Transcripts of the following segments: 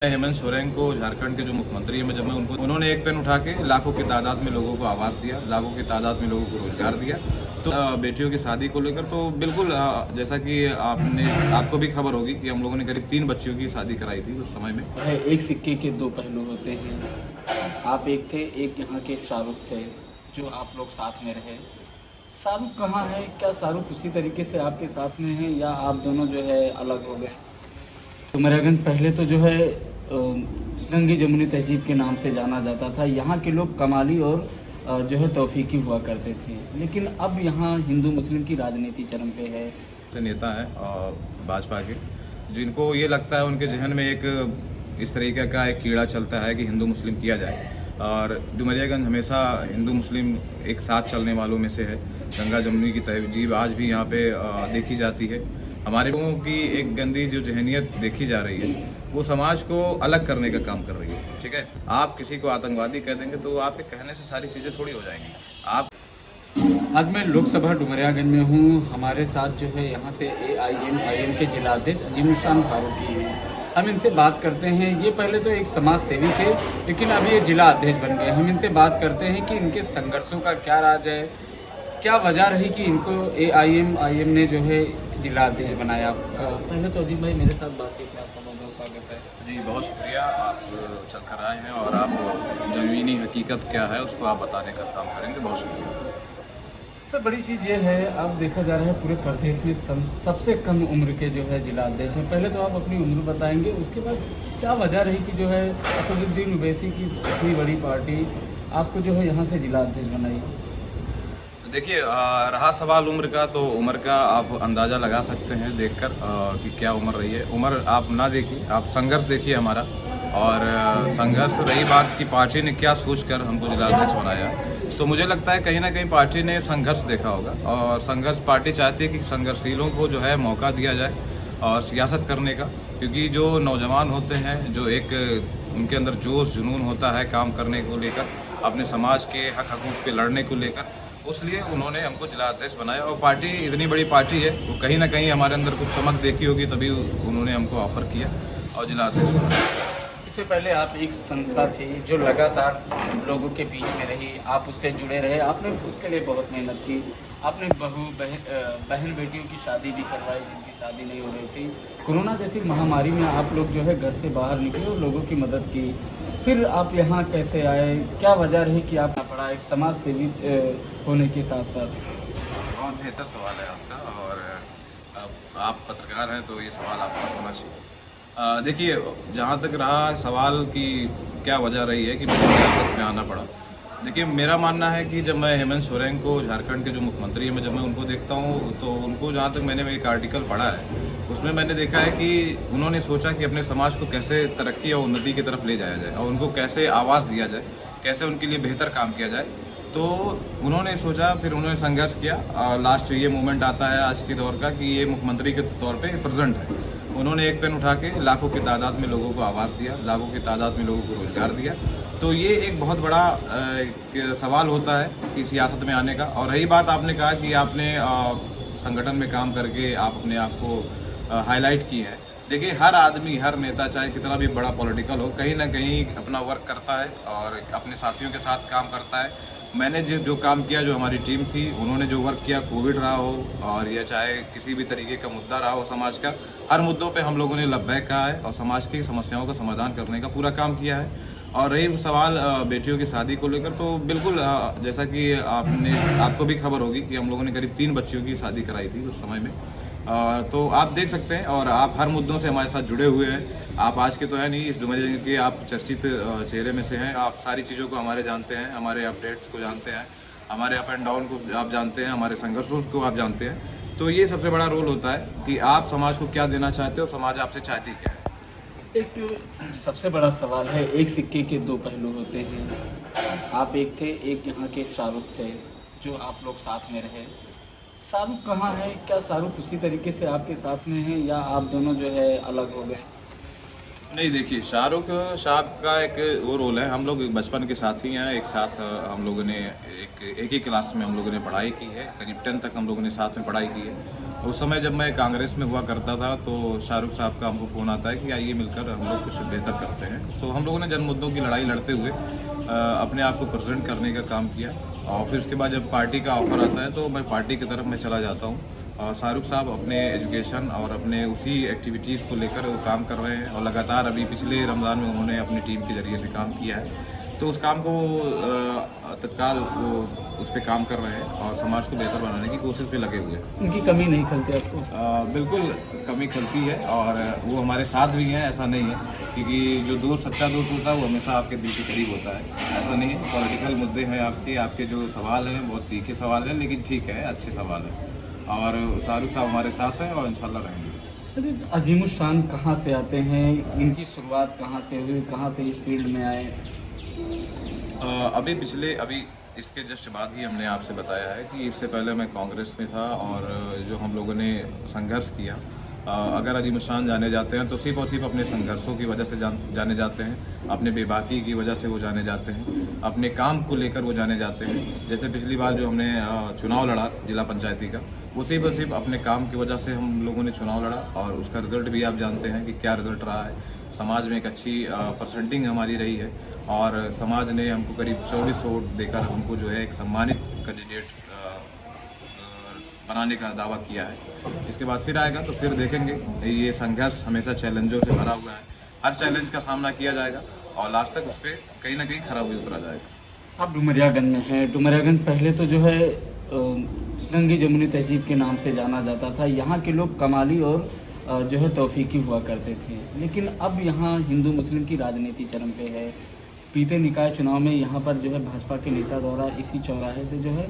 हेमंत सोरेन को झारखंड के जो मुख्यमंत्री हैं, जब मैं उन्होंने एक पेन उठा के लाखों की तादाद में लोगों को आवास दिया, लाखों की तादाद में लोगों को रोजगार दिया। तो बेटियों की शादी को लेकर तो बिल्कुल जैसा कि आपको भी खबर होगी कि हम लोगों ने करीब 3 बच्चियों की शादी कराई थी उस समय में। एक सिक्के के दो पहलू होते हैं। आप एक थे, एक यहाँ के शाहरुख थे, जो आप लोग साथ में रहे। शाहरुख कहाँ है? क्या शाहरुख उसी तरीके से आपके साथ में है या आप दोनों जो है अलग हो गए? डुमरियागंज पहले तो जो है गंगी जमुनी तहजीब के नाम से जाना जाता था। यहाँ के लोग कमाली और जो है तौफीकी हुआ करते थे, लेकिन अब यहाँ हिंदू मुस्लिम की राजनीति चरम पे है। नेता है भाजपा के, जिनको ये लगता है, उनके जहन में एक इस तरीके का एक कीड़ा चलता है कि हिंदू मुस्लिम किया जाए। और डुमरियागंज हमेशा हिंदू मुस्लिम एक साथ चलने वालों में से है। गंगा जमुनी की तहजीब आज भी यहाँ पे देखी जाती है। हमारे लोगों की एक गंदी जो जहनीत देखी जा रही है, वो समाज को अलग करने का काम कर रही है। ठीक है, आप किसी को आतंकवादी कह देंगे तो आपके कहने से सारी चीज़ें थोड़ी हो जाएंगी। आज मैं लोकसभा डुमरियागंज में हूँ। हमारे साथ जो है यहाँ से AIM के जिलाध्यक्ष अजीमुशान फारूकी हैं। हम इनसे बात करते हैं। ये पहले तो एक समाज सेवी थे, लेकिन अब ये जिला अध्यक्ष बन गए। हम इनसे बात करते हैं कि इनके संघर्षों का क्या राज है, क्या वजह रही कि इनको AIM ने जो है जिला अध्यक्ष बनाया। पहले तो अजीम भाई मेरे साथ बातचीत में आपका बहुत बहुत स्वागत है। जी, बहुत शुक्रिया। आप चल कर आए हैं और आप ज़मीनी हकीकत क्या है उसको आप बताने का काम करेंगे। बहुत शुक्रिया। सबसे बड़ी चीज़ ये है, अब देखा जा रहा है पूरे प्रदेश में सबसे कम उम्र के जो है जिला अध्यक्ष हैं। पहले तो आप अपनी उम्र बताएंगे, उसके बाद क्या वजह रही कि जो है असदुद्दीन ओवैसी की इतनी बड़ी पार्टी आपको जो है यहाँ से जिला अध्यक्ष बनाई? देखिए, रहा सवाल उम्र का, तो उम्र का आप अंदाज़ा लगा सकते हैं देखकर कि क्या उम्र रही है। उम्र आप ना देखिए, आप संघर्ष देखिए हमारा। और संघर्ष रही बात कि पार्टी ने क्या सोचकर हमको जिलाध्यक्ष बनाया, तो मुझे लगता है कहीं ना कहीं पार्टी ने संघर्ष देखा होगा। और संघर्ष पार्टी चाहती है कि संघर्षशीलों को जो है मौका दिया जाए और सियासत करने का, क्योंकि जो नौजवान होते हैं, जो एक उनके अंदर जोश जुनून होता है काम करने को लेकर, अपने समाज के हक हकूक़ पे लड़ने को लेकर, उसलिए उन्होंने हमको जिला अध्यक्ष बनाया। और पार्टी इतनी बड़ी पार्टी है, वो कहीं ना कहीं हमारे अंदर कुछ चमक देखी होगी, तभी उन्होंने हमको ऑफ़र किया और जिला अध्यक्ष बनाया। इससे पहले आप एक संस्था थी जो लगातार लोगों के बीच में रही, आप उससे जुड़े रहे, आपने उसके लिए बहुत मेहनत की। आपने बहन बेटियों की शादी भी करवाई जिनकी शादी नहीं हो रही थी। कोरोना जैसी महामारी में आप लोग जो है घर से बाहर निकले और लोगों की मदद की। फिर आप यहाँ कैसे आए? क्या वजह रही कि आप पढ़ा एक समाज सेवी होने के साथ साथ? बहुत बेहतर सवाल है आपका, और आप पत्रकार हैं तो ये सवाल आपका होना चाहिए। देखिए, जहाँ तक रहा सवाल कि क्या वजह रही है कि मुझे सियासत में आना पड़ा, देखिए मेरा मानना है कि जब मैं हेमंत सोरेन को, झारखंड के जो मुख्यमंत्री हैं, जब मैं उनको देखता हूँ, तो उनको जहाँ तक मैंने एक आर्टिकल पढ़ा है, उसमें मैंने देखा है कि उन्होंने सोचा कि अपने समाज को कैसे तरक्की और उन्नति की तरफ ले जाया जाए और उनको कैसे आवाज़ दिया जाए, कैसे उनके लिए बेहतर काम किया जाए। तो उन्होंने सोचा, फिर उन्होंने संघर्ष किया और लास्ट ये मोमेंट आता है आज के दौर का कि ये मुख्यमंत्री के तौर पे प्रेजेंट है। उन्होंने एक पेन उठा के लाखों की तादाद में लोगों को आवास दिया, लाखों की तादाद में लोगों को रोजगार दिया। तो ये एक बहुत बड़ा सवाल होता है कि सियासत में आने का। और रही बात, आपने कहा कि आपने संगठन में काम करके आप अपने आप को हाईलाइट की है। देखिए, हर आदमी, हर नेता, चाहे कितना भी बड़ा पॉलिटिकल हो, कहीं ना कहीं अपना वर्क करता है और अपने साथियों के साथ काम करता है। मैंने जो काम किया, जो हमारी टीम थी, उन्होंने जो वर्क किया, कोविड रहा हो और या चाहे किसी भी तरीके का मुद्दा रहा हो समाज का, हर मुद्दों पे हम लोगों ने लब्बैक कहा है और समाज की समस्याओं का समाधान करने का पूरा काम किया है। और रही सवाल बेटियों की शादी को लेकर, तो बिल्कुल जैसा कि आपको भी खबर होगी कि हम लोगों ने करीब 3 बच्चियों की शादी कराई थी उस समय में। तो आप देख सकते हैं, और आप हर मुद्दों से हमारे साथ जुड़े हुए हैं। आप आज के तो है नहीं, इस डुमरियागंज के आप चर्चित चेहरे में से हैं। आप सारी चीज़ों को हमारे जानते हैं, हमारे अपडेट्स को जानते हैं, हमारे अप एंड डाउन को आप जानते हैं, हमारे संघर्षों को आप जानते हैं। तो ये सबसे बड़ा रोल होता है कि आप समाज को क्या देना चाहते हो, समाज आपसे चाहती क्या है। एक सबसे बड़ा सवाल है, एक सिक्के के दो पहलू होते हैं। आप एक थे, एक यहाँ के शाहरुख थे, जो आप लोग साथ में रहे। शाहरुख कहाँ है? क्या शाहरुख उसी तरीके से आपके साथ में है या आप दोनों जो है अलग हो गए? नहीं, देखिए, शाहरुख साहब का एक वो रोल है। हम लोग बचपन के साथी हैं, एक साथ हम लोगों ने एक ही क्लास में हम लोगों ने पढ़ाई की है, करीब 10 तक हम लोगों ने साथ में पढ़ाई की है। उस समय जब मैं कांग्रेस में हुआ करता था तो शाहरुख साहब का हमको फ़ोन आता है कि आइए मिलकर हम लोग कुछ बेहतर करते हैं। तो हम लोगों ने जन मुद्दों की लड़ाई लड़ते हुए अपने आप को प्रेजेंट करने का काम किया। और फिर उसके बाद जब पार्टी का ऑफ़र आता है तो मैं पार्टी की तरफ मैं चला जाता हूँ। और शाहरुख साहब अपने एजुकेशन और अपने उसी एक्टिविटीज़ को लेकर वो काम कर रहे हैं और लगातार अभी पिछले रमज़ान में उन्होंने अपनी टीम के ज़रिए से काम किया है। तो उस काम को तत्काल वो उस पर काम कर रहे हैं और समाज को बेहतर बनाने की कोशिश पे लगे हुए हैं। उनकी कमी नहीं खलती आपको? बिल्कुल कमी खलती है और वो हमारे साथ भी हैं, ऐसा नहीं है। क्योंकि जो दोस्त सच्चा दोस्त होता है वो हमेशा आपके दिल के करीब होता है, ऐसा नहीं है। पॉलिटिकल मुद्दे हैं आपके जो सवाल हैं बहुत तीखे सवाल हैं, लेकिन ठीक है, अच्छे सवाल हैं। और शाहरुख साहब हमारे साथ हैं और इंशाल्लाह रहेंगे। अच्छा, अजीमुल शान कहाँ से आते हैं? इनकी शुरुआत कहाँ से हुई, कहाँ से इस फील्ड में आए? अभी इसके जस्ट बाद ही हमने आपसे बताया है कि इससे पहले मैं कांग्रेस में था और जो हम लोगों ने संघर्ष किया, अगर अजीमुल शान जाने जाते हैं तो सिर्फ और सिर्फ अपने संघर्षों की वजह से जाने जाते हैं, अपने बेबाकी की वजह से वो जाने जाते हैं, अपने काम को लेकर वो जाने जाते हैं। जैसे पिछली बार जो हमने चुनाव लड़ा जिला पंचायती का, वो सिर्फ और सिर्फ अपने काम की वजह से हम लोगों ने चुनाव लड़ा और उसका रिज़ल्ट भी आप जानते हैं कि क्या रिज़ल्ट रहा है। समाज में एक अच्छी परसेंटिंग हमारी रही है और समाज ने हमको करीब 24 वोट देकर हमको जो है एक सम्मानित कैंडिडेट बनाने का दावा किया है। इसके बाद फिर आएगा तो फिर देखेंगे। ये संघर्ष हमेशा चैलेंजों से भरा हुआ है, हर चैलेंज का सामना किया जाएगा और लास्ट तक उस पर कहीं ना कहीं खरा हुआ उतरा जाएगा। आप डुमरियागंज में हैं। डुमरियागंज पहले तो जो है गंगी जमुनी तहजीब के नाम से जाना जाता था। यहाँ के लोग कमाली और जो है तौफीकी हुआ करते थे, लेकिन अब यहाँ हिंदू मुस्लिम की राजनीति चरम पे है। बीते निकाय चुनाव में यहाँ पर जो है भाजपा के नेता द्वारा इसी चौराहे से जो है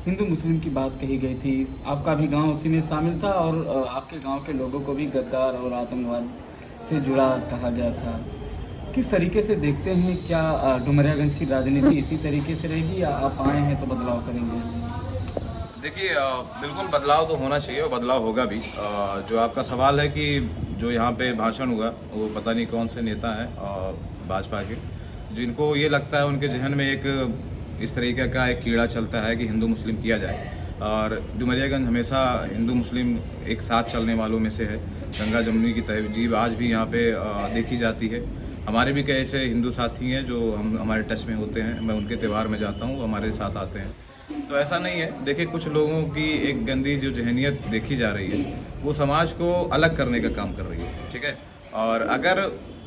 हिंदू मुस्लिम की बात कही गई थी। आपका भी गांव उसी में शामिल था और आपके गांव के लोगों को भी गद्दार और आतंकवाद से जुड़ा कहा गया था। किस तरीके से देखते हैं, क्या डुमरियागंज की राजनीति इसी तरीके से रहेगी या आप आए हैं तो बदलाव करेंगे? देखिए, बिल्कुल बदलाव तो होना चाहिए और बदलाव होगा भी। जो आपका सवाल है कि जो यहाँ पे भाषण हुआ वो पता नहीं कौन से नेता हैं भाजपा के, जिनको ये लगता है उनके जहन में एक इस तरीके का एक कीड़ा चलता है कि हिंदू मुस्लिम किया जाए। और डुमरियागंज हमेशा हिंदू मुस्लिम एक साथ चलने वालों में से है। गंगा जमुनी की तहजीब आज भी यहाँ पे देखी जाती है। हमारे भी कई ऐसे हिंदू साथी हैं जो हमारे टच में होते हैं, मैं उनके त्यौहार में जाता हूँ, वो हमारे साथ आते हैं। तो ऐसा नहीं है। देखिए, कुछ लोगों की एक गंदी जो जहनीत देखी जा रही है वो समाज को अलग करने का काम कर रही है, ठीक है। और अगर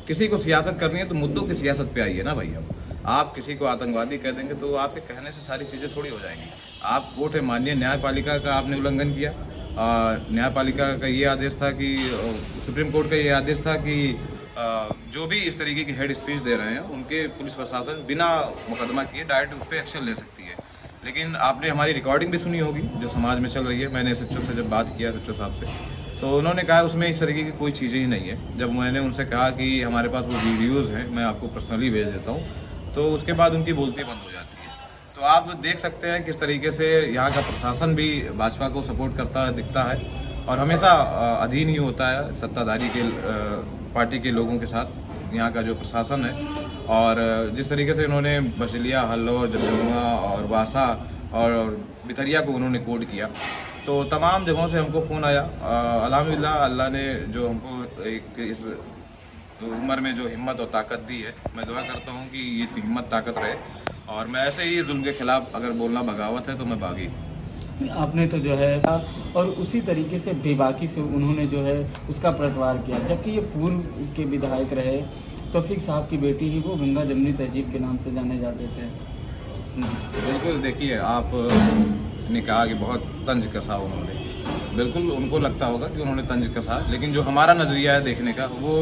किसी को सियासत करनी है तो मुद्दों की सियासत पे आइए ना भाई। अब आप किसी को आतंकवादी कह देंगे तो आपके कहने से सारी चीज़ें थोड़ी हो जाएंगी। आप वोट है, माननीय न्यायपालिका का आपने उल्लंघन किया। न्यायपालिका का ये आदेश था कि सुप्रीम कोर्ट का ये आदेश था कि जो भी इस तरीके की हेड स्पीच दे रहे हैं उनके पुलिस प्रशासन बिना मुकदमा किए डायरेक्ट उस पर एक्शन ले सकती है। लेकिन आपने हमारी रिकॉर्डिंग भी सुनी होगी जो समाज में चल रही है। मैंने एसएचओ से जब बात किया, एसएचओ साहब से, तो उन्होंने कहा उसमें इस तरीके की कोई चीज़ें ही नहीं है। जब मैंने उनसे कहा कि हमारे पास वो वीडियोज़ हैं, मैं आपको पर्सनली भेज देता हूँ, तो उसके बाद उनकी बोलती बंद हो जाती है। तो आप देख सकते हैं किस तरीके से यहाँ का प्रशासन भी भाजपा को सपोर्ट करता दिखता है और हमेशा अधीन ही होता है सत्ताधारी के पार्टी के लोगों के साथ यहाँ का जो प्रशासन है। और जिस तरीके से उन्होंने बचलिया, हल्लौर, जमजुआ और वासा और बितरिया को उन्होंने कोड किया, तो तमाम जगहों से हमको फ़ोन आया। अल्हम्दुलिल्लाह अल्लाह ने जो हमको एक इस उम्र में जो हिम्मत और ताकत दी है, मैं दुआ करता हूँ कि ये हिम्मत ताकत रहे और मैं ऐसे ही जुल्म के ख़िलाफ़ अगर बोलना बगावत है तो मैं बागी। आपने तो जो है और उसी तरीके से बेबाकी से उन्होंने जो है उसका पलटवार किया, जबकि ये पूर्व के विधायक रहे तौफीक साहब की बेटी ही वो गंगा जमुनी तहजीब के नाम से जाने जाते थे। बिल्कुल, देखिए आपने कहा कि बहुत तंज कसा उन्होंने, बिल्कुल उनको लगता होगा कि उन्होंने तंज कसा, लेकिन जो हमारा नज़रिया है देखने का वो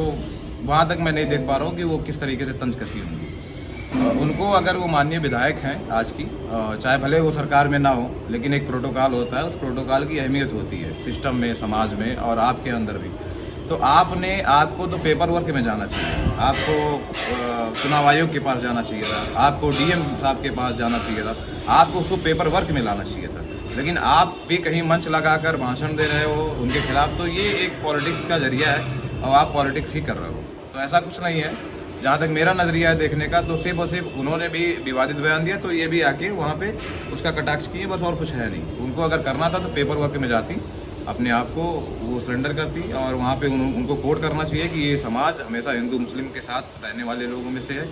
वहाँ तक मैं नहीं देख पा रहा हूँ कि वो किस तरीके से तंज कसी होंगी। उनको अगर वो माननीय विधायक हैं आज की, चाहे भले वो सरकार में ना हो, लेकिन एक प्रोटोकॉल होता है, उस प्रोटोकॉल की अहमियत होती है सिस्टम में, समाज में और आपके अंदर भी। तो आपको तो पेपर वर्क में जाना चाहिए, आपको चुनाव आयोग के पास जाना चाहिए था, आपको डीएम साहब के पास जाना चाहिए था, आपको उसको पेपर वर्क में लाना चाहिए था। लेकिन आप भी कहीं मंच लगाकर भाषण दे रहे हो उनके खिलाफ, तो ये एक पॉलिटिक्स का जरिया है और आप पॉलिटिक्स ही कर रहे हो। तो ऐसा कुछ नहीं है। जहाँ तक मेरा नज़रिया है देखने का, तो सिर्फ और सिर्फ उन्होंने भी विवादित बयान दिया तो ये भी आके वहाँ पे उसका कटाक्ष किए, बस और कुछ है नहीं। उनको अगर करना था तो पेपर वर्क में जाती अपने आप को वो सरेंडर करती और वहाँ पे उनको कोड करना चाहिए कि ये समाज हमेशा हिंदू मुस्लिम के साथ रहने वाले लोगों में से है।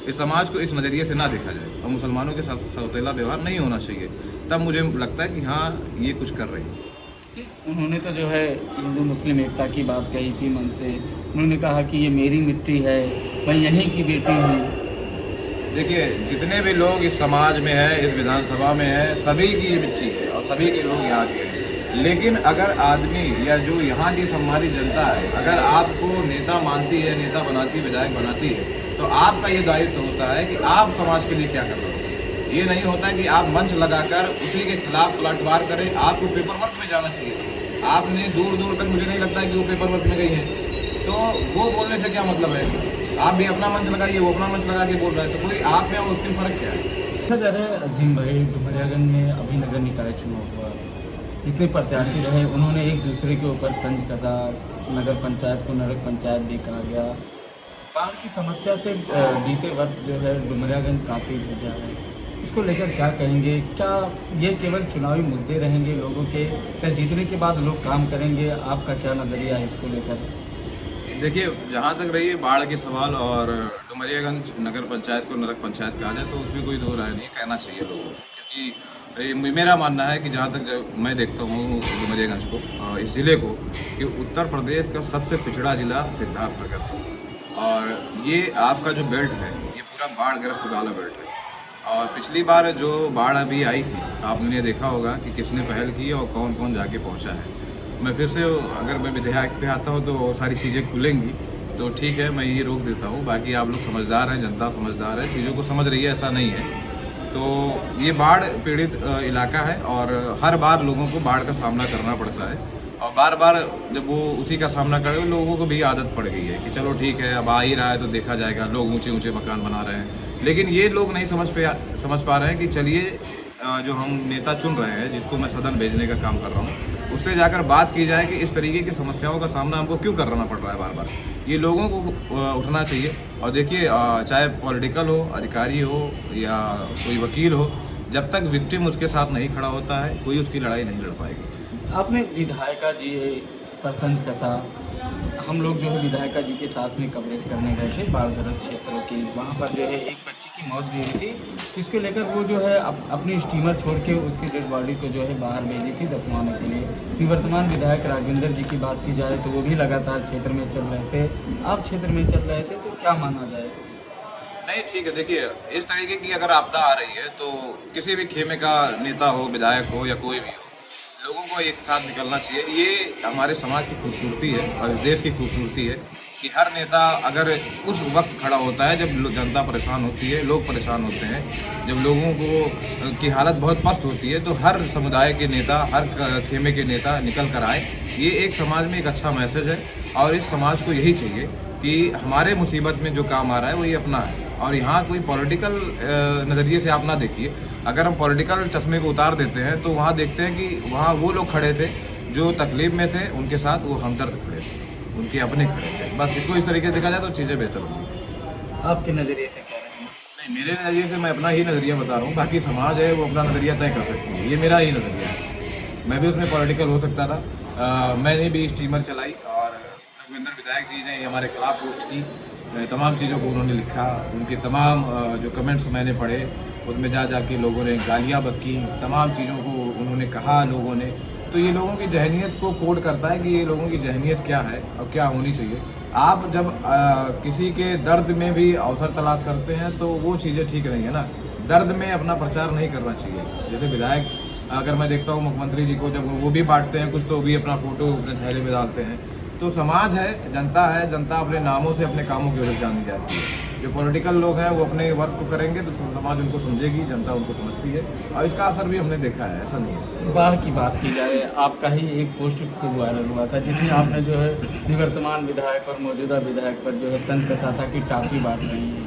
इस समाज को इस नज़रिए से ना देखा जाए और मुसलमानों के साथ सौतेला व्यवहार नहीं होना चाहिए। तब मुझे लगता है कि हाँ ये कुछ कर रही है। उन्होंने तो जो है हिंदू मुस्लिम एकता की बात कही थी मन से। उन्होंने कहा कि ये मेरी मिट्टी है, मैं यहीं की बेटी हूँ। देखिए जितने भी लोग इस समाज में हैं, इस विधानसभा में हैं, सभी की ये मिट्टी है और सभी के लोग यहाँ के हैं। लेकिन अगर आदमी या जो यहाँ की हमारी जनता है अगर आपको नेता मानती है, नेता बनाती, विधायक बनाती है, तो आपका ये दायित्व होता है कि आप समाज के लिए क्या कर रहे हो। ये नहीं होता कि आप मंच लगाकर उसी के खिलाफ पलटवार करें। आपको पेपर वर्क में जाना चाहिए। आपने दूर दूर तक मुझे नहीं लगता है कि वो पेपर वर्क में गई है, तो वो बोलने से क्या मतलब है। आप भी अपना मंच लगाइए, वो अपना मंच लगा के बोल रहा है, तो कोई आप में और उसके फ़र्क क्या है। देखा जा रहा है अजीम भाई, डुमरियागंज में अभी नगर निकाय चुनाव हुआ, जितने प्रत्याशी रहे उन्होंने एक दूसरे के ऊपर तंज कसा। नगर पंचायत को नरक पंचायत भी कहा गया। बाढ़ की समस्या से बीते वर्ष जो है डुमरियागंज काफ़ी गुजरा है। इसको लेकर क्या कहेंगे? क्या ये केवल चुनावी मुद्दे रहेंगे लोगों के, या जीतने के बाद लोग काम करेंगे? आपका क्या नज़रिया है इसको लेकर? देखिए जहाँ तक रही है बाढ़ के सवाल और डुमरियागंज नगर पंचायत को नरक पंचायत कहा जाए, तो उसमें कोई दो राय नहीं कहना चाहिए लोगों को, क्योंकि मेरा मानना है कि जहाँ तक जब मैं देखता हूँ डुमरियागंज को, इस ज़िले को, कि उत्तर प्रदेश का सबसे पिछड़ा ज़िला सिद्धार्थनगर है। और ये आपका जो बेल्ट है ये पूरा बाढ़ग्रस्त वाला बेल्ट है। और पिछली बार जो बाढ़ अभी आई थी आपने देखा होगा कि किसने पहल की और कौन कौन जाके पहुँचा है। मैं फिर से अगर मैं विधायक पे आता हूँ तो सारी चीज़ें खुलेंगी, तो ठीक है मैं ये रोक देता हूँ। बाकी आप लोग समझदार हैं, जनता समझदार है, चीज़ों को समझ रही है, ऐसा नहीं है। तो ये बाढ़ पीड़ित इलाका है और हर बार लोगों को बाढ़ का सामना करना पड़ता है। और बार बार जब वो उसी का सामना करे, लोगों को भी आदत पड़ गई है कि चलो ठीक है अब आ ही रहा है तो देखा जाएगा। लोग ऊंचे ऊंचे मकान बना रहे हैं, लेकिन ये लोग नहीं समझ पा रहे हैं कि चलिए जो हम नेता चुन रहे हैं, जिसको मैं सदन भेजने का काम कर रहा हूँ, उससे जाकर बात की जाए कि इस तरीके की समस्याओं का सामना हमको क्यों करना पड़ रहा है बार बार। ये लोगों को उठना चाहिए। और देखिए चाहे पॉलिटिकल हो, अधिकारी हो या कोई वकील हो, जब तक विक्टिम उसके साथ नहीं खड़ा होता है कोई उसकी लड़ाई नहीं लड़ पाएगी। आपने विधायिका जी पर तंज कसा। हम लोग जो है विधायिका जी के साथ में कवरेज करने गए थे बाढ़ग्रस्त क्षेत्रों की। वहाँ पर जो है एक बच्ची की मौत भी हुई थी। इसको लेकर वो जो है अपनी स्टीमर छोड़ के उसकी डेड बॉडी को जो है बाहर भेजी थी दफनाने के लिए। निवर्तमान विधायक राघवेंद्र जी की बात की जाए तो वो भी लगातार क्षेत्र में चल रहे थे, आप क्षेत्र में चल रहे थे, तो क्या माना जाए? नहीं ठीक है, देखिए इस तरीके की अगर आपदा आ रही है तो किसी भी खेमे का नेता हो, विधायक हो या कोई भी हो, लोगों को एक साथ निकलना चाहिए। ये हमारे समाज की खूबसूरती है और इस देश की खूबसूरती है कि हर नेता अगर उस वक्त खड़ा होता है जब जनता परेशान होती है, लोग परेशान होते हैं, जब लोगों को की हालत बहुत पस्त होती है, तो हर समुदाय के नेता, हर खेमे के नेता निकल कर आए। ये एक समाज में एक अच्छा मैसेज है और इस समाज को यही चाहिए कि हमारे मुसीबत में जो काम आ रहा है वो ये अपना है। और यहाँ कोई पॉलिटिकल नज़रिए से आप ना देखिए। अगर हम पॉलिटिकल चश्मे को उतार देते हैं तो वहाँ देखते हैं कि वहाँ वो लोग खड़े थे जो तकलीफ में थे, उनके साथ वो हमदर्द खड़े थे, उनके अपने खड़े थे। बस इसको इस तरीके से देखा जाए तो चीज़ें बेहतर होंगी। आपके नज़रिए से क्या रहेंगे? नहीं, मेरे नज़रिए से मैं अपना ही नज़रिया बता रहा हूँ, बाकी समाज है वो अपना नज़रिया तय कर सकती है। ये मेरा ही नज़रिया है, मैं भी उसमें पॉलिटिकल हो सकता था। मैंने भी स्टीमर चलाई और रघुविंदर विधायक जी ने हमारे खिलाफ पोस्ट की, तमाम चीज़ों को उन्होंने लिखा, उनके तमाम जो कमेंट्स मैंने पढ़े, उसमें जा के लोगों ने गालियाँ बक्की, तमाम चीज़ों को उन्होंने कहा लोगों ने। तो ये लोगों की जहनीत को कोड करता है कि ये लोगों की जहनीत क्या है और क्या होनी चाहिए। आप जब किसी के दर्द में भी अवसर तलाश करते हैं तो वो चीज़ें ठीक नहीं है ना। दर्द में अपना प्रचार नहीं करना चाहिए। जैसे विधायक अगर मैं देखता हूँ मुख्यमंत्री जी को जब वो भी बांटते हैं कुछ, तो भी अपना फ़ोटो अपने थैले में डालते हैं। तो समाज है, जनता अपने नामों से अपने कामों की वजह जानी जाती है। जो पॉलिटिकल लोग हैं वो अपने वर्क को करेंगे तो समाज उनको समझेगी, जनता उनको समझती है, और इसका असर भी हमने देखा है, ऐसा नहीं है। बाढ़ की बात की जाए, आपका ही एक पोस्ट खूब वायरल हुआ था जिसमें आपने जो है निवर्तमान विधायक और मौजूदा विधायक पर जो है तंज कसा था कि टाफी बांट रही है।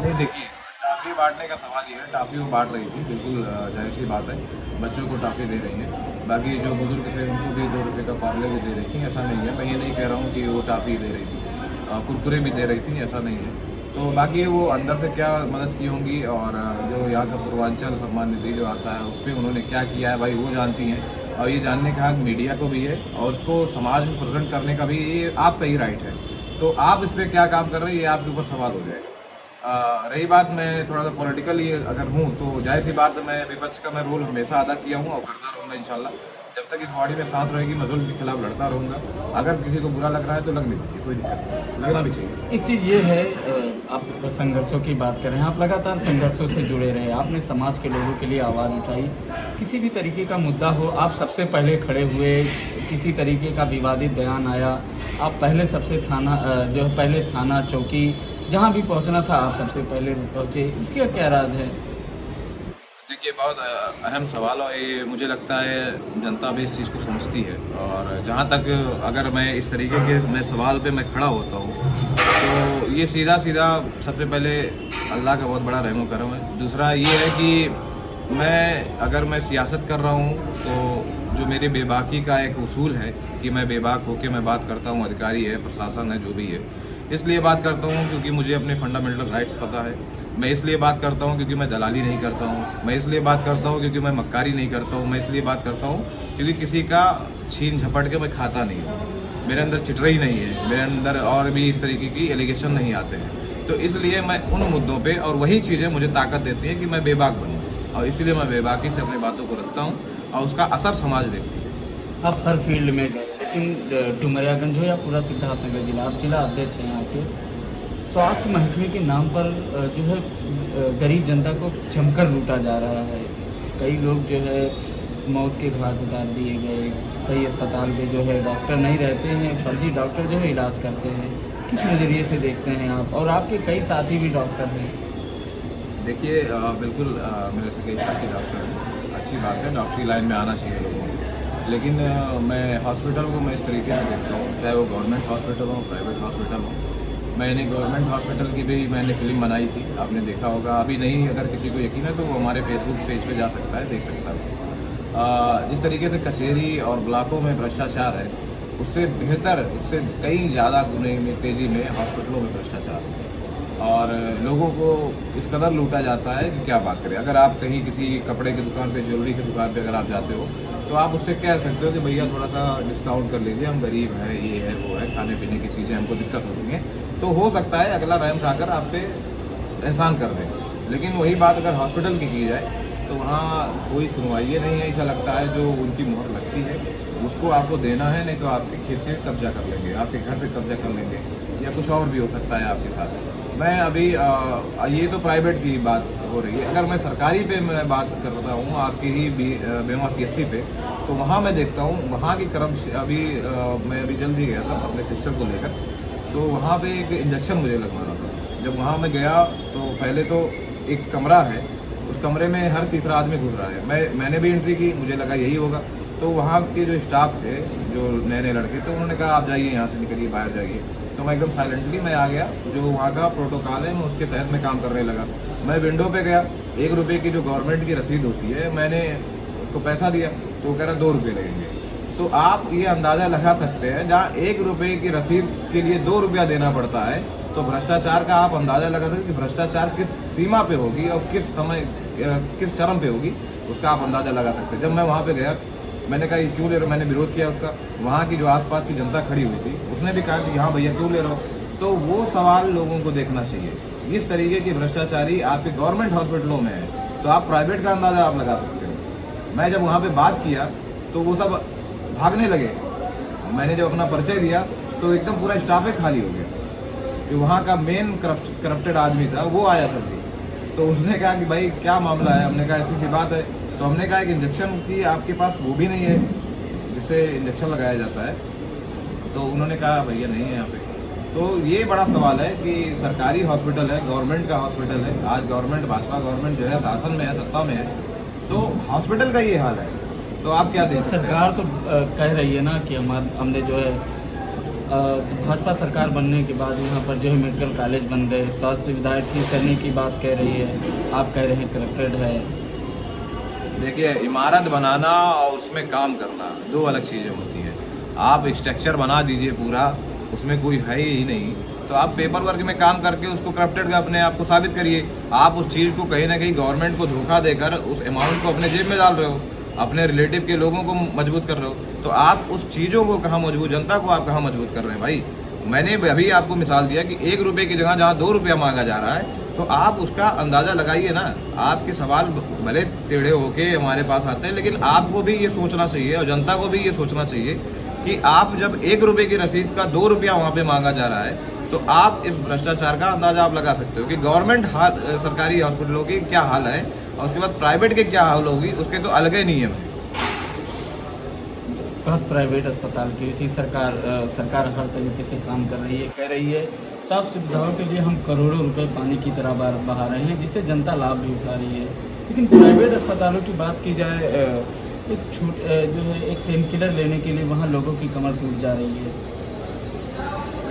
नहीं देखिए, टाफ़ी बांटने का सवाल ये है, टाफ़ी वो बांट रही थी, बिल्कुल जाहिर सी बात है, बच्चों को टाफ़ी दे रही हैं। बाकी जो बुजुर्ग थे उनको भी 2 रुपये का पार्ले भी दे रही थी, ऐसा नहीं है। मैं ये नहीं कह रहा हूँ कि वो टाफ़ी दे रही थी, कुरकुरे भी दे रही थी, ऐसा नहीं है। तो बाकी वो अंदर से क्या मदद की होंगी और जो यहाँ का पूर्वांचल सम्मान निधि जो आता है उस पर उन्होंने क्या किया है भाई वो जानती हैं। और ये जानने का हक मीडिया को भी है और उसको समाज में प्रेजेंट करने का भी ये आपका ही राइट है। तो आप इस पर क्या काम कर रहे हैं ये आपके ऊपर सवाल हो जाएगा। रही बात, मैं थोड़ा सा पॉलिटिकली अगर हूँ तो जाहिर सी बात है, मैं विपक्ष का मैं रोल हमेशा अदा किया हूँ और करता रहूँगा इंशाल्लाह। जब तक इस बॉडी में सांस रहेगी मैं जुल्म के खिलाफ लड़ता रहूँगा। अगर किसी को बुरा लग रहा है तो लगने दीजिए, कोई दिक्कत नहीं, लगना भी चाहिए। एक चीज़ ये है, आप संघर्षों की बात कर रहे हैं, आप लगातार संघर्षों से जुड़े रहे, आपने समाज के लोगों के लिए आवाज़ उठाई, किसी भी तरीके का मुद्दा हो आप सबसे पहले खड़े हुए, किसी तरीके का विवादित बयान आया आप पहले सबसे थाना जो है पहले थाना चौकी जहाँ भी पहुँचना था आप सबसे पहले पहुँचे, इसका क्या राज है? देखिए, बहुत अहम सवाल और ये मुझे लगता है जनता भी इस चीज़ को समझती है। और जहाँ तक अगर मैं इस तरीके के मैं सवाल पे मैं खड़ा होता हूँ तो ये सीधा सीधा सबसे पहले अल्लाह का बहुत बड़ा रहम करम है। दूसरा ये है कि मैं सियासत कर रहा हूँ तो जो मेरे बेबाकी का एक उसूल है कि मैं बेबाक होकर मैं बात करता हूँ, अधिकारी है, प्रशासन है, जो भी है, इसलिए बात करता हूँ क्योंकि मुझे अपने फंडामेंटल राइट्स पता है। मैं इसलिए बात करता हूँ क्योंकि मैं दलाली नहीं करता हूँ। मैं इसलिए बात करता हूँ क्योंकि मैं मक्कारी नहीं करता हूँ। मैं इसलिए बात करता हूँ क्योंकि किसी का छीन झपट के मैं खाता नहीं हूँ। मेरे अंदर चिटरई नहीं है, मेरे अंदर और भी इस तरीके की एलिगेशन नहीं आते हैं। तो इसलिए मैं उन मुद्दों पे, और वही चीज़ें मुझे ताकत देती हैं कि मैं बेबाक बनूँ, और इसीलिए मैं बेबाकी से अपनी बातों को रखता हूँ और उसका असर समाज देखती है। आप हर फील्ड में गए, लेकिन डुमरियागंज हो या पूरा सिद्धार्थनगर जिला, आप जिला अध्यक्ष हैं यहाँ के, स्वास्थ्य महकमे के नाम पर जो है गरीब जनता को जमकर लूटा जा रहा है। कई लोग जो है मौत के घाट उतार दिए गए, कई अस्पताल में जो है डॉक्टर नहीं रहते हैं, फर्जी डॉक्टर जो है इलाज करते हैं। किस नज़रिए से देखते हैं आप, और आपके कई साथी भी डॉक्टर हैं? देखिए, बिल्कुल मेरे से कई साथी डॉक्टर हैं, अच्छी बात है, डॉक्टरी लाइन में आना चाहिए लोगों को। लेकिन मैं हॉस्पिटल को मैं इस तरीके से देखता हूँ, चाहे वो गवर्नमेंट हॉस्पिटल हो, प्राइवेट हॉस्पिटल हो। मैंने गवर्नमेंट हॉस्पिटल की भी मैंने फिल्म बनाई थी, आपने देखा होगा। अभी नहीं, अगर किसी को यकीन है तो वो हमारे फेसबुक पेज पे जा सकता है, देख सकता है उसको। जिस तरीके से कचहरी और ब्लॉकों में भ्रष्टाचार है, उससे बेहतर, उससे कई ज़्यादा गुने में तेज़ी में हॉस्पिटलों में भ्रष्टाचार है और लोगों को इस कदर लूटा जाता है कि क्या बात करें। अगर आप कहीं किसी कपड़े की दुकान पे, ज्वेलरी की दुकान पे अगर आप जाते हो तो आप उससे कह सकते हो कि भैया थोड़ा सा डिस्काउंट कर लीजिए, हम गरीब हैं, ये है वो है, खाने पीने की चीज़ें हमको दिक्कत होती हैं। तो हो सकता है अगला रहम खाकर आप पे एहसान कर दे। लेकिन वही बात अगर हॉस्पिटल की जाए तो वहाँ कोई सुनवाई नहीं है। ऐसा लगता है जो उनकी मुहर लगती है उसको आपको देना है, नहीं तो आपके खेत पे कब्जा कर लेंगे, आपके घर पे कब्जा कर लेंगे, या कुछ और भी हो सकता है आपके साथ। मैं अभी ये तो प्राइवेट की बात हो रही है। अगर मैं सरकारी पे मैं बात करता हूँ, आपकी ही बेवा CSC पे, तो वहाँ मैं देखता हूँ वहाँ की अभी मैं अभी जल्द ही गया था अपने सिस्टर को लेकर, तो वहाँ पे एक इंजेक्शन मुझे लगवाना था। जब वहाँ मैं गया तो पहले तो एक कमरा है, उस कमरे में हर तीसरा आदमी घुस रहा है। मैंने भी एंट्री की, मुझे लगा यही होगा। तो वहाँ के जो स्टाफ थे, जो नए नए लड़के, तो उन्होंने कहा आप जाइए, यहाँ से निकलिए, बाहर जाइए। तो मैं एकदम साइलेंटली मैं आ गया, जो वहाँ का प्रोटोकॉल है मैं उसके तहत मैं काम करने लगा। मैं विंडो पे गया, 1 रुपये की जो गवर्नमेंट की रसीद होती है, मैंने उसको पैसा दिया तो वो कह रहा 2 रुपये लगेंगे। तो आप ये अंदाज़ा लगा सकते हैं, जहाँ 1 रुपये की रसीद के लिए 2 रुपया देना पड़ता है, तो भ्रष्टाचार का आप अंदाज़ा लगा सकते हैं कि भ्रष्टाचार किस सीमा पे होगी और किस समय, किस चरम पे होगी, उसका आप अंदाज़ा लगा सकते हैं। जब मैं वहाँ पे गया, मैंने कहा ये क्यों ले रहे हो, मैंने विरोध किया उसका। वहाँ की जो आसपास की जनता खड़ी हुई थी उसने भी कहा कि हाँ भैया क्यों ले रहे हो। तो वो सवाल लोगों को देखना चाहिए। इस तरीके की भ्रष्टाचारी आपके गवर्नमेंट हॉस्पिटलों में है तो आप प्राइवेट का अंदाज़ा आप लगा सकते हो। मैं जब वहाँ पे बात किया तो वो सब भागने लगे। मैंने जब अपना परिचय दिया तो एकदम पूरा स्टाफ ही खाली हो गया। जो वहाँ का मेन करप्टेड आदमी था वो आया जल्दी, तो उसने कहा कि भाई क्या मामला है। हमने कहा ऐसी सी बात है। तो हमने कहा कि इंजेक्शन की आपके पास वो भी नहीं है जिससे इंजेक्शन लगाया जाता है। तो उन्होंने कहा भैया नहीं है यहाँ पे। तो ये बड़ा सवाल है कि सरकारी हॉस्पिटल है, गवर्नमेंट का हॉस्पिटल है, आज गवर्नमेंट, भाजपा गवर्नमेंट जो है शासन में है, सत्ता में है, तो हॉस्पिटल का ये हाल है। तो आप क्या देख सकते हैं? सरकार तो कह रही है ना कि हमने जो है भाजपा सरकार बनने के बाद यहाँ पर जो है मेडिकल कॉलेज बन गए, स्वास्थ्य सुविधाएं ठीक करने की बात कह रही है, आप कह रहे हैं करप्टेड है। देखिए, इमारत बनाना और उसमें काम करना 2 अलग चीज़ें होती हैं। आप स्ट्रक्चर बना दीजिए पूरा, उसमें कोई है ही नहीं, तो आप पेपर वर्क में काम करके उसको करप्टेड का अपने आप को साबित करिए। आप उस चीज़ को कहीं ना कहीं गवर्नमेंट को धोखा देकर उस अमाउंट को अपने जेब में डाल रहे हो। अपने रिलेटिव के लोगों को मजबूत कर रहे हो, तो आप उस चीज़ों को कहाँ मजबूत, जनता को आप कहाँ मजबूत कर रहे हैं भाई। मैंने अभी आपको मिसाल दिया कि 1 रुपये की जगह जहाँ 2 रुपया मांगा जा रहा है, तो आप उसका अंदाज़ा लगाइए ना। आपके सवाल भले टेढ़े होके हमारे पास आते हैं, लेकिन आपको भी ये सोचना चाहिए और जनता को भी ये सोचना चाहिए कि आप जब 1 रुपये की रसीद का 2 रुपया वहाँ पे मांगा जा रहा है, तो आप इस भ्रष्टाचार का अंदाज़ा आप लगा सकते हो कि गवर्नमेंट हाल सरकारी हॉस्पिटलों की क्या हाल है और उसके बाद प्राइवेट के क्या हाल होगी, उसके तो अलग ही नियम है। बहुत प्राइवेट अस्पताल की थी सरकार हर तरीके से काम कर रही है, कह रही है स्वास्थ्य सुविधाओं के लिए हम करोड़ों रुपए पानी की तरह बहा रहे हैं, जिससे जनता लाभ भी उठा रही है। लेकिन प्राइवेट अस्पतालों की बात की जाए, जो है एक पेन किलर लेने के लिए वहाँ लोगों की कमर टूट जा रही है।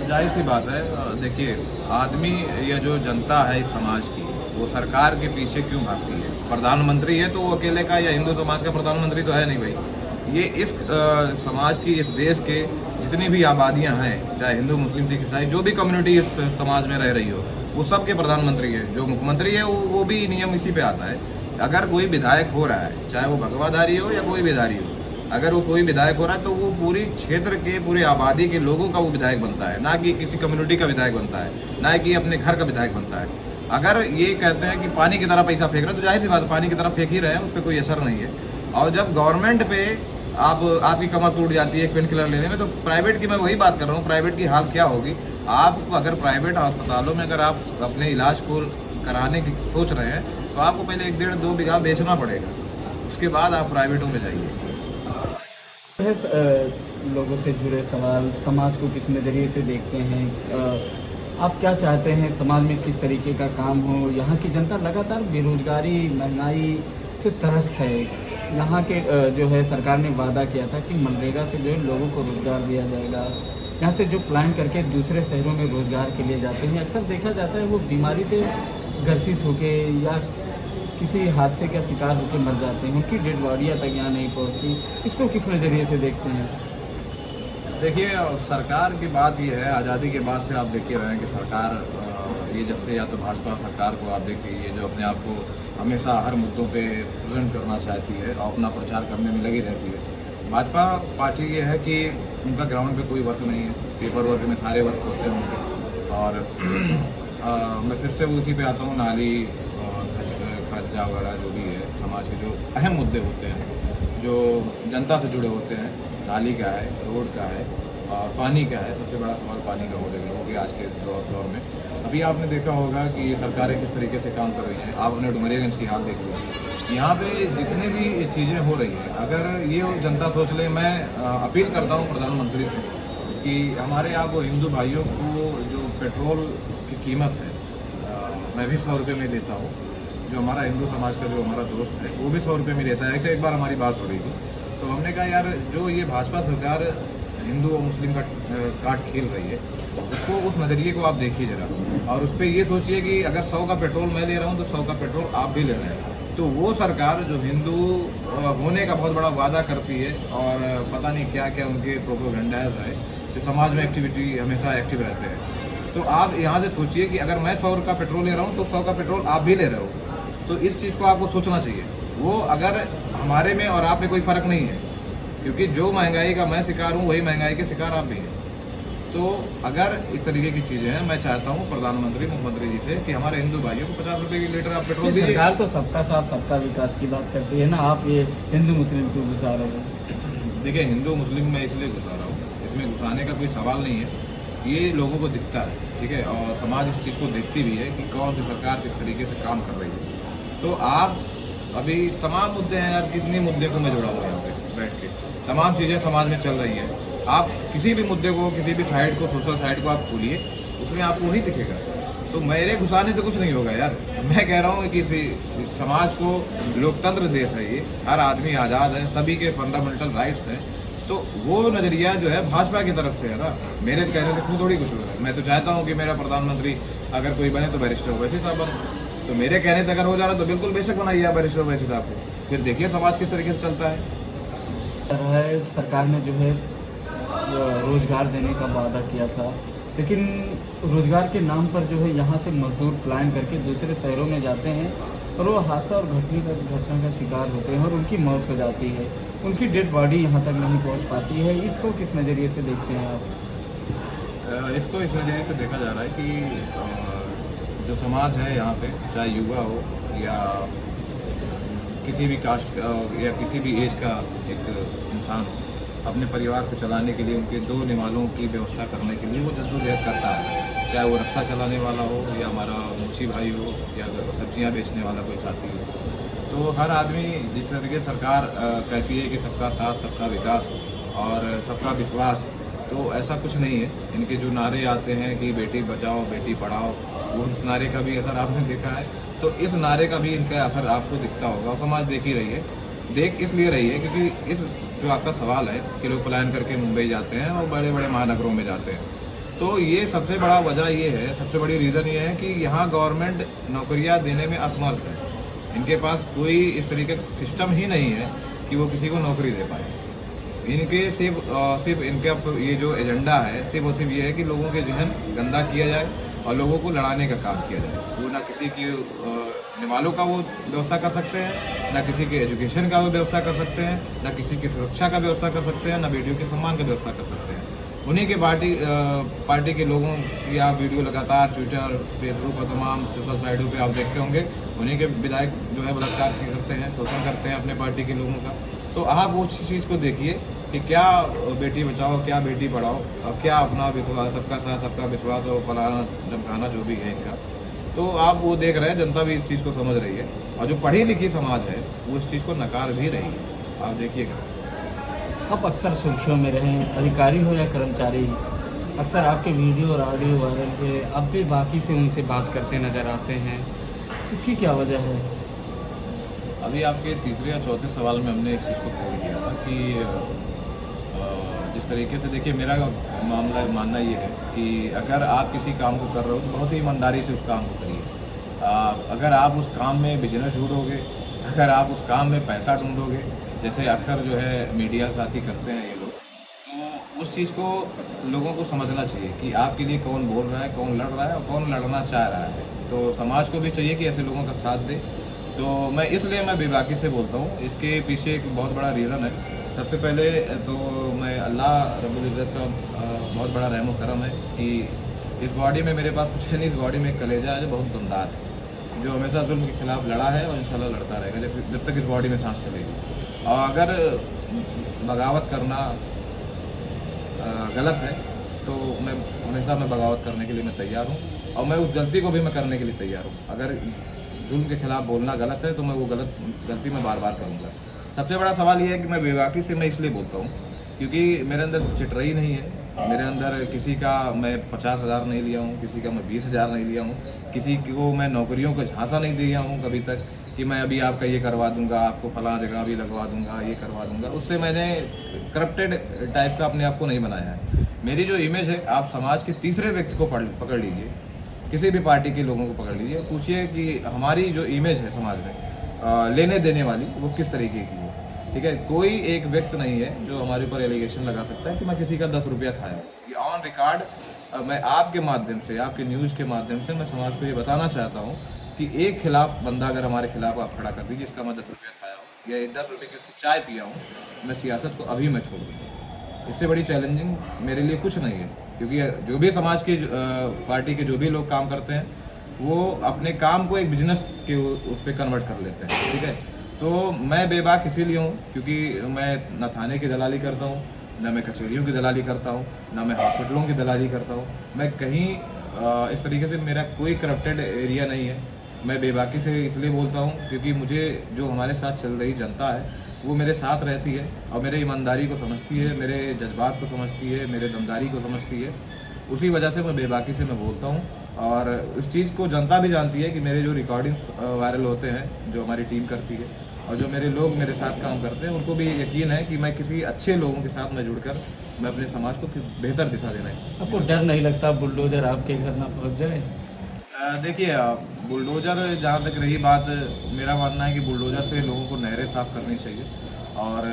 जाहिर सी बात है, देखिए आदमी या जो जनता है इस समाज की, वो सरकार के पीछे क्यों भागती है। प्रधानमंत्री है तो वो अकेले का या हिंदू समाज का प्रधानमंत्री तो है नहीं भाई। ये इस समाज की, इस देश के जितनी भी आबादियां हैं, चाहे हिंदू मुस्लिम सिख ईसाई, जो भी कम्युनिटी इस समाज में रह रही हो, वो सब के प्रधानमंत्री है। जो मुख्यमंत्री है वो भी नियम इसी पे आता है। अगर कोई विधायक हो रहा है, चाहे वो भगवाधारी हो या कोई विधारी हो, अगर वो कोई विधायक हो रहा है तो वो पूरी क्षेत्र के, पूरी आबादी के लोगों का वो विधायक बनता है, ना कि किसी कम्युनिटी का विधायक बनता है, ना कि अपने घर का विधायक बनता है। अगर ये कहते हैं कि पानी की तरह पैसा फेंक रहे हैं, तो जाहिर सी बात पानी की तरह फेंक ही रहे हैं, उस पर कोई असर नहीं है। और जब गवर्नमेंट पे आपकी कमर टूट जाती है एक पेन किलर लेने में, तो प्राइवेट की मैं वही बात कर रहा हूँ, प्राइवेट की हाल क्या होगी। आप अगर प्राइवेट अस्पतालों में अगर आप अपने इलाज को कराने की सोच रहे हैं, तो आपको पहले 1-1.5-2 बीघा बेचना पड़ेगा, उसके बाद आप प्राइवेटों में जाइए। लोगों से जुड़े सवाल, समाज को किस नज़रिए से देखते हैं, आप क्या चाहते हैं समाज में किस तरीके का काम हो। यहाँ की जनता लगातार बेरोजगारी, महंगाई से त्रस्त है। यहाँ के जो है सरकार ने वादा किया था कि मनरेगा से जो है लोगों को रोज़गार दिया जाएगा। यहाँ से जो प्लान करके दूसरे शहरों में रोज़गार के लिए जाते हैं, अक्सर देखा जाता है वो बीमारी से ग्रसित होके या किसी हादसे का शिकार होकर मर जाते हैं, उनकी डेड बॉडियाँ तक यहाँ नहीं पहुँचती। इसको किस नज़रिए से देखते हैं? देखिए, सरकार की बात ये है, आज़ादी के बाद से आप देखे रहे हैं कि सरकार ये जब से, या तो भाजपा सरकार को आप देखिए, ये जो अपने आप को हमेशा हर मुद्दों पे प्रेजेंट करना चाहती है और अपना प्रचार करने में लगी रहती है। भाजपा पार्टी ये है कि उनका ग्राउंड पे कोई वर्क नहीं है, पेपर वर्क में सारे वर्क होते हैं उनके। और मैं फिर से उसी पे आता हूँ, नाली खर्चा वगैरह जो भी है, समाज के जो अहम मुद्दे होते हैं, जो जनता से जुड़े होते हैं, नाली का है, रोड का है और पानी का है। सबसे बड़ा सवाल पानी का हो गया आज के दौर में। अभी आपने देखा होगा कि सरकारें किस तरीके से काम कर रही हैं। आप अपने डुमरियागंज की हाल देख लीजिए, यहाँ पे जितने भी चीज़ें हो रही हैं, अगर ये जनता सोच ले, मैं अपील करता हूँ प्रधानमंत्री से कि हमारे आप हिंदू भाइयों को जो पेट्रोल की कीमत है, मैं भी 100 रुपये में देता हूँ, जो हमारा हिंदू समाज का जो हमारा दोस्त है वो भी 100 रुपये में देता है। ऐसे एक बार हमारी बात हो रही थी, तो हमने कहा यार, जो ये भाजपा सरकार हिंदू और मुस्लिम का काट खेल रही है, उसको, उस नज़रिए को आप देखिए ज़रा, और उस पर ये सोचिए कि अगर 100 का पेट्रोल मैं ले रहा हूँ तो 100 का पेट्रोल आप भी ले रहे हैं। तो वो सरकार जो हिंदू होने का बहुत बड़ा वादा करती है और पता नहीं क्या क्या उनके प्रोपोगंडाज है, जो समाज में एक्टिविटी हमेशा एक्टिव रहते हैं। तो आप यहाँ से सोचिए कि अगर मैं 100 का पेट्रोल ले रहा हूँ तो 100 का पेट्रोल आप भी ले रहे हो। तो इस चीज़ को आपको सोचना चाहिए। वो अगर हमारे में और आप में कोई फ़र्क नहीं है, क्योंकि जो महंगाई का मैं शिकार हूँ वही महंगाई के शिकार आप भी हैं। तो अगर इस तरीके की चीज़ें हैं, मैं चाहता हूँ प्रधानमंत्री, मुख्यमंत्री जी से कि हमारे हिंदू भाइयों को 50 रुपये की लीटर आप पेट्रोल दीजिए। सरकार तो सबका साथ सबका विकास की बात करती है ना, आप ये हिंदू मुस्लिम क्यों घुसा रहे हो? देखिए, हिंदू मुस्लिम मैं इसलिए घुसा रहा हूँ, इसमें घुसाने का कोई सवाल नहीं है। ये लोगों को दिखता है, ठीक है, और समाज इस चीज़ को देखती भी है कि कौन सी सरकार किस तरीके से काम कर रही है। तो आप अभी तमाम मुद्दे हैं यार, कितने मुद्दे को मैं जुड़ा हुआ यहाँ पे बैठ के, तमाम चीज़ें समाज में चल रही है। आप किसी भी मुद्दे को, किसी भी साइड को, सोशल साइड को आप खोलिए, उसमें आपको वही दिखेगा। तो मेरे घुसाने से कुछ नहीं होगा यार। मैं कह रहा हूँ कि समाज को, लोकतंत्र देश है ये, हर आदमी आज़ाद है, सभी के फंडामेंटल राइट्स हैं। तो वो नज़रिया जो है भाजपा की तरफ से है ना, मेरे कहने से खुद थोड़ी कुछ हो रहा है। मैं तो चाहता हूँ कि मेरा प्रधानमंत्री अगर कोई बने तो बैरिस्टर ओवैसी साहब बने। तो मेरे कहने से अगर हो जा रहा है तो बिल्कुल बेशक बनाइए आप बैरिस्टर ओवैसी साहब को, फिर देखिए समाज किस तरीके से चलता है। सरकार ने जो है रोज़गार देने का वादा किया था, लेकिन रोज़गार के नाम पर जो है यहाँ से मजदूर प्लान करके दूसरे शहरों में जाते हैं और वो हादसा और घटना का शिकार होते हैं और उनकी मौत हो जाती है, उनकी डेड बॉडी यहाँ तक नहीं पहुँच पाती है। इसको किस नज़रिए से देखते हैं आप? इसको इस नज़रिए से देखा जा रहा है कि जो समाज है यहाँ पे, चाहे युवा हो या किसी भी कास्ट का या किसी भी एज का एक इंसान हो, अपने परिवार को चलाने के लिए उनके दो निवालों की व्यवस्था करने के लिए वो जद्दोजहद करता है। चाहे वो रक्षा चलाने वाला हो या हमारा मुंशी भाई हो या सब्जियां बेचने वाला कोई साथी हो, तो हर आदमी जिस तरीके सरकार कहती है कि सबका साथ, सबका विकास और सबका विश्वास, तो ऐसा कुछ नहीं है। इनके जो नारे आते हैं कि बेटी बचाओ बेटी पढ़ाओ, वो उस नारे का भी असर आपने देखा है, तो इस नारे का भी इनका असर आपको दिखता होगा और समाज देख ही रही है। देख इसलिए रही है क्योंकि इस जो आपका सवाल है कि लोग पलायन करके मुंबई जाते हैं और बड़े बड़े महानगरों में जाते हैं, तो ये सबसे बड़ा वजह ये है, सबसे बड़ी रीज़न ये है कि यहाँ गवर्नमेंट नौकरियाँ देने में असमर्थ है। इनके पास कोई इस तरीके का सिस्टम ही नहीं है कि वो किसी को नौकरी दे पाए। इनके सिर्फ इनका ये जो एजेंडा है सिर्फ और सिर्फ ये है कि लोगों के जहन गंदा किया जाए और लोगों को लड़ाने का काम किया जाए। वो ना किसी की निवालों का वो व्यवस्था कर सकते हैं, ना किसी के एजुकेशन का वो व्यवस्था कर सकते हैं, ना किसी की सुरक्षा का व्यवस्था कर सकते हैं, ना बेटियों के सम्मान का व्यवस्था कर सकते हैं। उन्हीं के पार्टी के लोगों की आप वीडियो लगातार ट्विटर, फेसबुक और तमाम सोशल साइटों पे आप देखते होंगे, उन्हीं के विधायक जो है बलात्कार करते हैं, शोषण करते हैं अपने पार्टी के लोगों का। तो आप वो चीज़ को देखिए कि क्या बेटी बचाओ, क्या बेटी पढ़ाओ, और क्या अपना विश्वास, सबका साथ सबका विश्वास और फलाना धमकाना जो भी है इनका, तो आप वो देख रहे हैं। जनता भी इस चीज़ को समझ रही है और जो पढ़ी लिखी समाज है वो इस चीज़ को नकार भी रही है। आप देखिएगा। आप अक्सर सुर्खियों में रहे हैं, अधिकारी हो या कर्मचारी, अक्सर आपके वीडियो और ऑडियो वायरल हुए, अब भी बाकी से उनसे बात करते नज़र आते हैं, इसकी क्या वजह है? अभी आपके तीसरे या चौथे सवाल में हमने इस चीज़ को खोल दिया था कि जिस तरीके से, देखिए मेरा मानना ये है कि अगर आप किसी काम को कर रहे हो तो बहुत ही ईमानदारी से उस काम को करिए। अगर आप उस काम में बिजनेस ढूंढोगे, अगर आप उस काम में पैसा ढूंढोगे, जैसे अक्सर जो है मीडिया साथी करते हैं ये लोग, तो उस चीज़ को लोगों को समझना चाहिए कि आपके लिए कौन बोल रहा है, कौन लड़ रहा है और कौन लड़ना चाह रहा है। तो समाज को भी चाहिए कि ऐसे लोगों का साथ दे। तो मैं बेबाकी से बोलता हूँ। इसके पीछे एक बहुत बड़ा रीज़न है। सबसे पहले तो मैं अल्लाह रब्बुल इज़्ज़त का बहुत बड़ा रहम व करम है कि इस बॉडी में मेरे पास कुछ है नहीं। इस बॉडी में एक कलेजा है जो बहुत दमदार है, जो हमेशा जुल्म के खिलाफ लड़ा है और इंशाल्लाह लड़ता रहेगा जैसे जब तक इस बॉडी में सांस चलेगी। और अगर बगावत करना गलत है तो मैं हमेशा बगावत करने के लिए मैं तैयार हूँ और मैं उस गलती को भी मैं करने के लिए तैयार हूँ। अगर जुल्म के खिलाफ बोलना गलत है तो मैं वो गलती मैं बार बार करूँगा। सबसे बड़ा सवाल ये है कि मैं बेबाकी से मैं इसलिए बोलता हूँ क्योंकि मेरे अंदर चिटरई नहीं है। मेरे अंदर किसी का मैं 50,000 नहीं लिया हूँ, किसी का मैं 20,000 नहीं लिया हूँ, किसी को मैं नौकरियों का झांसा नहीं दिया हूँ कभी तक कि मैं अभी आपका ये करवा दूंगा, आपको फलां जगह भी लगवा दूंगा, ये करवा दूंगा। उससे मैंने करप्टेड टाइप का अपने आप को नहीं बनाया है। मेरी जो इमेज है, आप समाज के तीसरे व्यक्ति को पकड़ लीजिए, किसी भी पार्टी के लोगों को पकड़ लीजिए, पूछिए कि हमारी जो इमेज है समाज में लेने देने वाली वो किस तरीके की है। ठीक है, कोई एक व्यक्ति नहीं है जो हमारे ऊपर एलिगेशन लगा सकता है कि मैं किसी का 10 रुपया खाया। ये ऑन रिकॉर्ड मैं आपके माध्यम से, आपके न्यूज़ के माध्यम से मैं समाज को ये बताना चाहता हूँ कि एक खिलाफ बंदा अगर हमारे खिलाफ आप खड़ा कर दीजिए, जिसका मैं 10 रुपया खाया हूँ या 10 रुपये की उसकी चाय पिया हूँ, मैं सियासत को अभी मैं छोड़ दूँगा। इससे बड़ी चैलेंजिंग मेरे लिए कुछ नहीं है, क्योंकि जो भी समाज के पार्टी के जो भी लोग काम करते हैं वो अपने काम को एक बिजनेस के उस पर कन्वर्ट कर लेते हैं। ठीक है, तो मैं बेबाक इसीलिए हूँ क्योंकि मैं न थाने की दलाली करता हूँ, न मैं कचहरियों की दलाली करता हूँ, न मैं हॉस्पिटलों की दलाली करता हूँ। मैं कहीं इस तरीके से, मेरा कोई करप्टेड एरिया नहीं है। मैं बेबाकी से इसलिए बोलता हूँ क्योंकि मुझे जो हमारे साथ चल रही जनता है वो मेरे साथ रहती है और मेरे ईमानदारी को समझती है, मेरे जज्बात को समझती है, मेरे दमदारी को समझती है। उसी वजह से मैं बेबाकी से मैं बोलता हूँ और इस चीज़ को जनता भी जानती है कि मेरे जो रिकॉर्डिंग्स वायरल होते हैं जो हमारी टीम करती है और जो मेरे लोग मेरे साथ काम करते हैं, उनको भी यकीन है कि मैं किसी अच्छे लोगों के साथ मैं जुड़कर मैं अपने समाज को बेहतर दिशा देना है। आपको डर नहीं लगता बुलडोजर आपके घर ना पहुँच जाए? देखिए, बुलडोज़र जहाँ तक रही बात, मेरा मानना है कि बुलडोज़र से लोगों को नहरें साफ़ करनी चाहिए और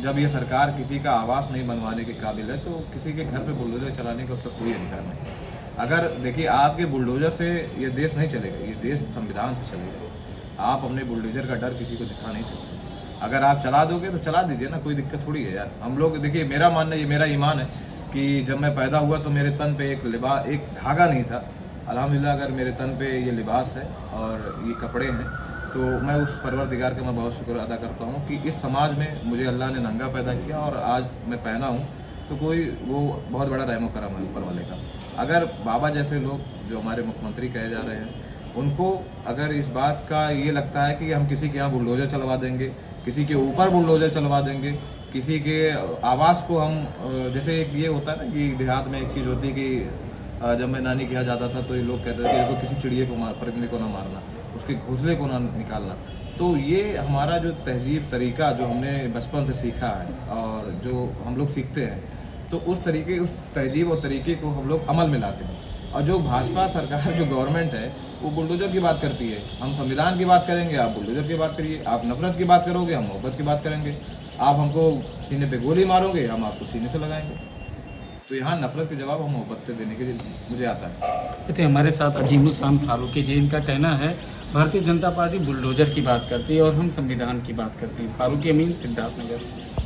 जब ये सरकार किसी का आवास नहीं बनवाने के काबिल है तो किसी के घर पे बुलडोज़र चलाने का उसका कोई अधिकार नहीं। अगर देखिए, आपके बुलडोज़र से ये देश नहीं चलेगा, ये देश संविधान से चलेगा। आप अपने बुलडोजर का डर किसी को दिखा नहीं सकते। अगर आप चला दोगे तो चला दीजिए ना, कोई दिक्कत थोड़ी है यार। हम लोग देखिए, मेरा मानना, ये मेरा ईमान है कि जब मैं पैदा हुआ तो मेरे तन पे एक धागा नहीं था। अल्हम्दुलिल्लाह अगर मेरे तन पे ये लिबास है और ये कपड़े हैं तो मैं उस परवरदिगार का मैं बहुत शुक्र अदा करता हूँ कि इस समाज में मुझे अल्लाह ने नंगा पैदा किया और आज मैं पहना हूँ। तो कोई वो बहुत बड़ा रहमो करम है ऊपर वाले का। अगर बाबा जैसे लोग जो हमारे मुख्यमंत्री कहे जा रहे हैं, उनको अगर इस बात का ये लगता है कि हम किसी के यहाँ बुलडोजर चलवा देंगे, किसी के ऊपर बुलडोजर चलवा देंगे, किसी के आवास को हम जैसे एक ये होता है ना कि देहात में एक चीज़ होती है कि जब मैं नानी के यहाँ जाता था तो ये लोग कहते थे कि देखो किसी चिड़िए को परिंदे को ना मारना, उसके घोंसले को ना निकालना। तो ये हमारा जो तहजीब तरीका जो हमने बचपन से सीखा है और जो हम लोग सीखते हैं, तो उस तहजीब और तरीके को हम लोग अमल में लाते हैं। और जो भाजपा सरकार, जो गवर्नमेंट है, वो बुलडोजर की बात करती है। हम संविधान की बात करेंगे, आप बुलडोजर की बात करिए। आप नफरत की बात करोगे, हम मोहब्बत की बात करेंगे। आप हमको सीने पे गोली मारोगे, हम आपको सीने से लगाएंगे। तो यहाँ नफरत के जवाब हम मोहब्बत से देने के लिए मुझे आता है। थे हमारे साथ अजीमुस्सान फारूकी जी, इनका कहना है भारतीय जनता पार्टी बुलडोजर की बात करती है और हम संविधान की बात करते हैं। फारूकी अमीन, सिद्धार्थनगर।